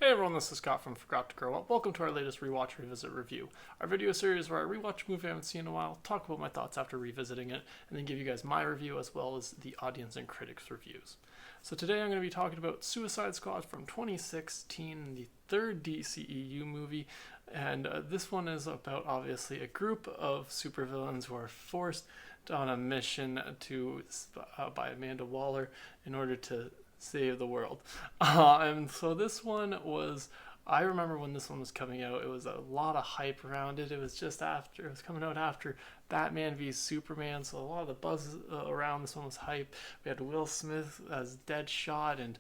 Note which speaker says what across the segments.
Speaker 1: Hey everyone, this is Scott from Forgot to Grow Up. Welcome to our latest ReWatch ReVisit review. Our video series where I rewatch a movie I haven't seen in a while, talk about my thoughts after revisiting it, and then give you guys my review as well as the audience and critics' reviews. So today I'm going to be talking about Suicide Squad from 2016, the third DCEU movie, and this one is about obviously a group of supervillains who are forced on a mission by Amanda Waller in order to save the world. And so this one was, I remember when this one was coming out, it was a lot of hype around it. It was coming out after Batman v Superman, so a lot of the buzz around this one was hype. We had Will Smith as Deadshot and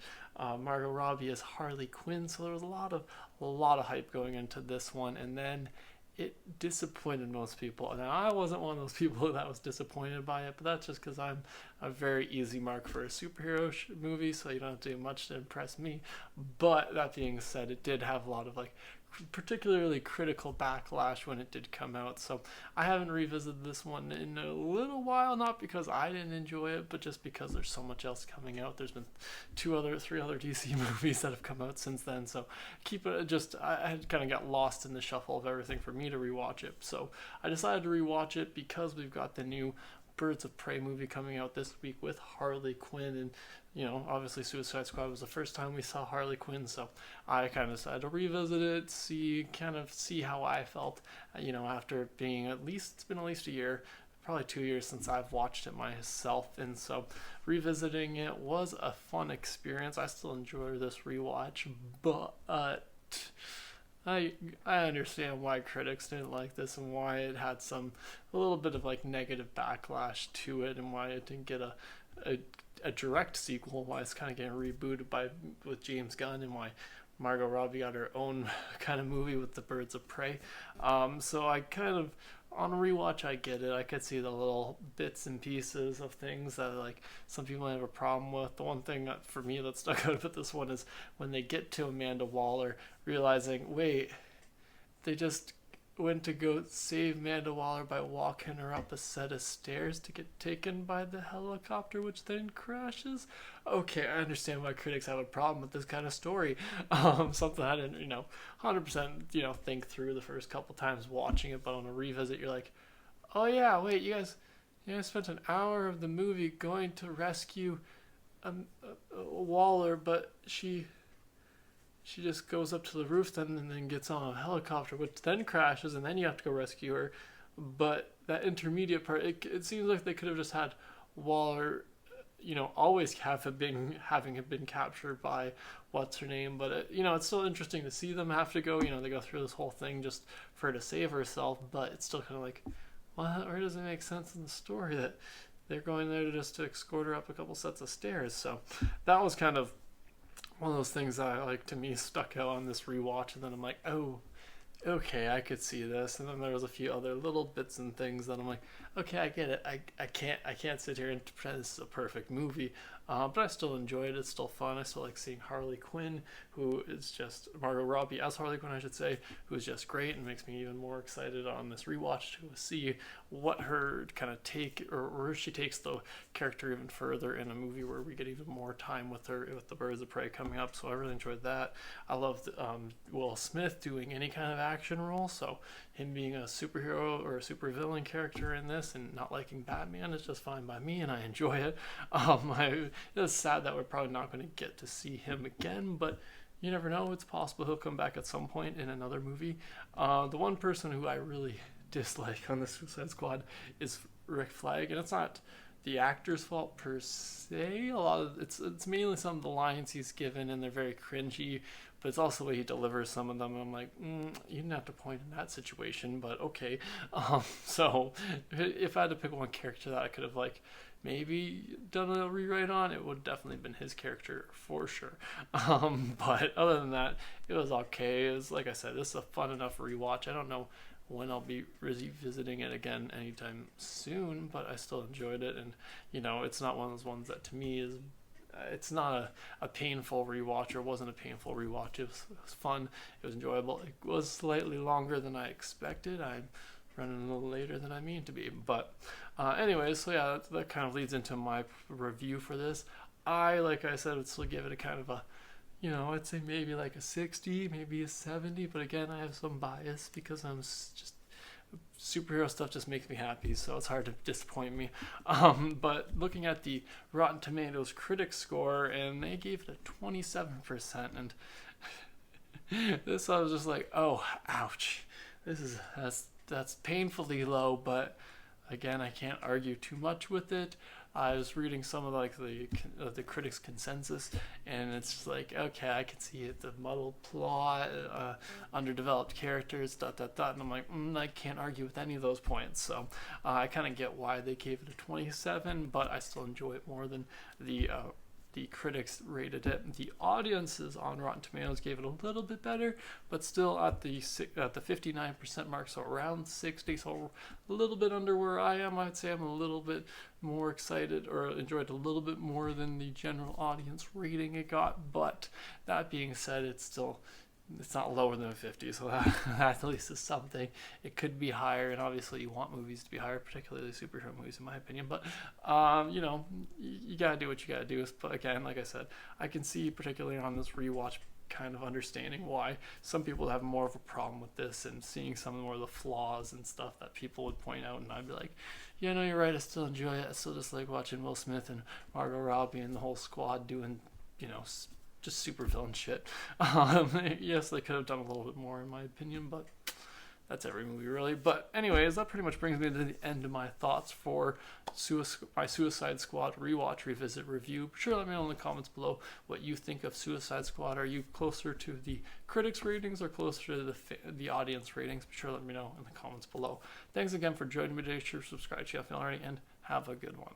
Speaker 1: Margot Robbie as Harley Quinn, so there was a lot of hype going into this one, and then it disappointed most people. Now, I wasn't one of those people that was disappointed by it, but that's just because I'm a very easy mark for a superhero movie, so you don't have to do much to impress me. But that being said, it did have a lot of particularly critical backlash when it did come out. So I haven't revisited this one in a little while, not because I didn't enjoy it, but just because there's so much else coming out. There's been three other DC movies that have come out since then. So I had kind of got lost in the shuffle of everything for me to rewatch it. So I decided to rewatch it because we've got the new Birds of Prey movie coming out this week with Harley Quinn, and obviously Suicide Squad was the first time we saw Harley Quinn, so I kind of decided to revisit it, see how I felt, after it's been at least a year, probably 2 years since I've watched it myself, and so revisiting it was a fun experience. I still enjoy this rewatch, but I understand why critics didn't like this and why it had a little bit of negative backlash to it, and why it didn't get a direct sequel, why it's kind of getting rebooted with James Gunn, and why Margot Robbie got her own kind of movie with the Birds of Prey. So I kind of, on a rewatch, I get it. I could see the little bits and pieces of things that some people have a problem with. The one thing for me that stuck out about this one is when they get to Amanda Waller, realizing, wait, they just went to go save Amanda Waller by walking her up a set of stairs to get taken by the helicopter, which then crashes. Okay, I understand why critics have a problem with this kind of story. Something I didn't, 100%, think through the first couple times watching it, but on a revisit, you're like, oh yeah, wait, you guys spent an hour of the movie going to rescue Waller, but she just goes up to the roof then and then gets on a helicopter, which then crashes, and then you have to go rescue her. But that intermediate part, it seems like they could have just had Waller, always having been captured by what's her name. But it's still interesting to see them have to go. They go through this whole thing just for her to save herself, but it's still kind of like, what? Or does it make sense in the story that they're going there just to escort her up a couple sets of stairs? So that was kind of one of those things that to me stuck out on this rewatch, and then I'm like, oh, okay, I could see this. And then there was a few other little bits and things that I'm like, okay, I get it. I can't sit here and pretend this is a perfect movie, but I still enjoy it. It's still fun. I still like seeing Harley Quinn, who is just Margot Robbie as Harley Quinn, I should say, who is just great and makes me even more excited on this rewatch to see what her kind of take, or where she takes the character even further in a movie where we get even more time with her with the Birds of Prey coming up. So I really enjoyed that. I loved Will Smith doing any kind of action role, so him being a superhero or a supervillain character in this and not liking Batman is just fine by me, and I enjoy it. It's sad that we're probably not going to get to see him again, but you never know. It's possible he'll come back at some point in another movie. The one person who I really dislike on the Suicide Squad is Rick Flag, and it's not the actor's fault per se. A lot of it's mainly some of the lines he's given, and they're very cringy, but it's also the way he delivers some of them. I'm like, you didn't have to point in that situation, but okay. So if I had to pick one character that I could have maybe done a rewrite on, it would have definitely been his character for sure. But other than that, it was okay. It was, like I said, this is a fun enough rewatch. I don't know when I'll be revisiting it again anytime soon, but I still enjoyed it. And it's not one of those ones that to me is, it's not a painful rewatch, or wasn't a painful rewatch. It was fun, it was enjoyable. It was slightly longer than I expected. I'm running a little later than I mean to be, but anyways, so yeah, that kind of leads into my review for this. Like I said, would still give it a kind of a I'd say maybe like a 60, maybe a 70. But again, I have some bias because just superhero stuff just makes me happy, so it's hard to disappoint me. But looking at the Rotten Tomatoes critic score, and they gave it a 27%, and this I was just like, oh, ouch. That's painfully low, but again, I can't argue too much with it. I was reading some of like the critics' consensus, and it's just like, okay, I can see it, the muddled plot, underdeveloped characters, and I'm like, I can't argue with any of those points. So I kind of get why they gave it a 27, but I still enjoy it more than the critics rated it. The audiences on Rotten Tomatoes gave it a little bit better, but still at the 59% mark, so around 60, so a little bit under where I am. I'd say I'm a little bit more excited or enjoyed a little bit more than the general audience rating it got. But that being said, it's not lower than a 50, so that at least is something. It could be higher, and obviously you want movies to be higher, particularly superhero movies, in my opinion. But you gotta do what you gotta do. But again, like I said, I can see, particularly on this rewatch, kind of understanding why some people have more of a problem with this, and seeing some more of the flaws and stuff that people would point out, and I'd be like, yeah, no, you're right, I still enjoy it. I still just like watching Will Smith and Margot Robbie and the whole squad doing, just super villain shit. Yes, they could have done a little bit more, in my opinion, but that's every movie, really. But anyways, that pretty much brings me to the end of my thoughts for my Suicide Squad rewatch, revisit, review. Be sure to let me know in the comments below what you think of Suicide Squad. Are you closer to the critics' ratings or closer to the audience ratings? Be sure to let me know in the comments below. Thanks again for joining me today. Sure, subscribe if you haven't already, and have a good one.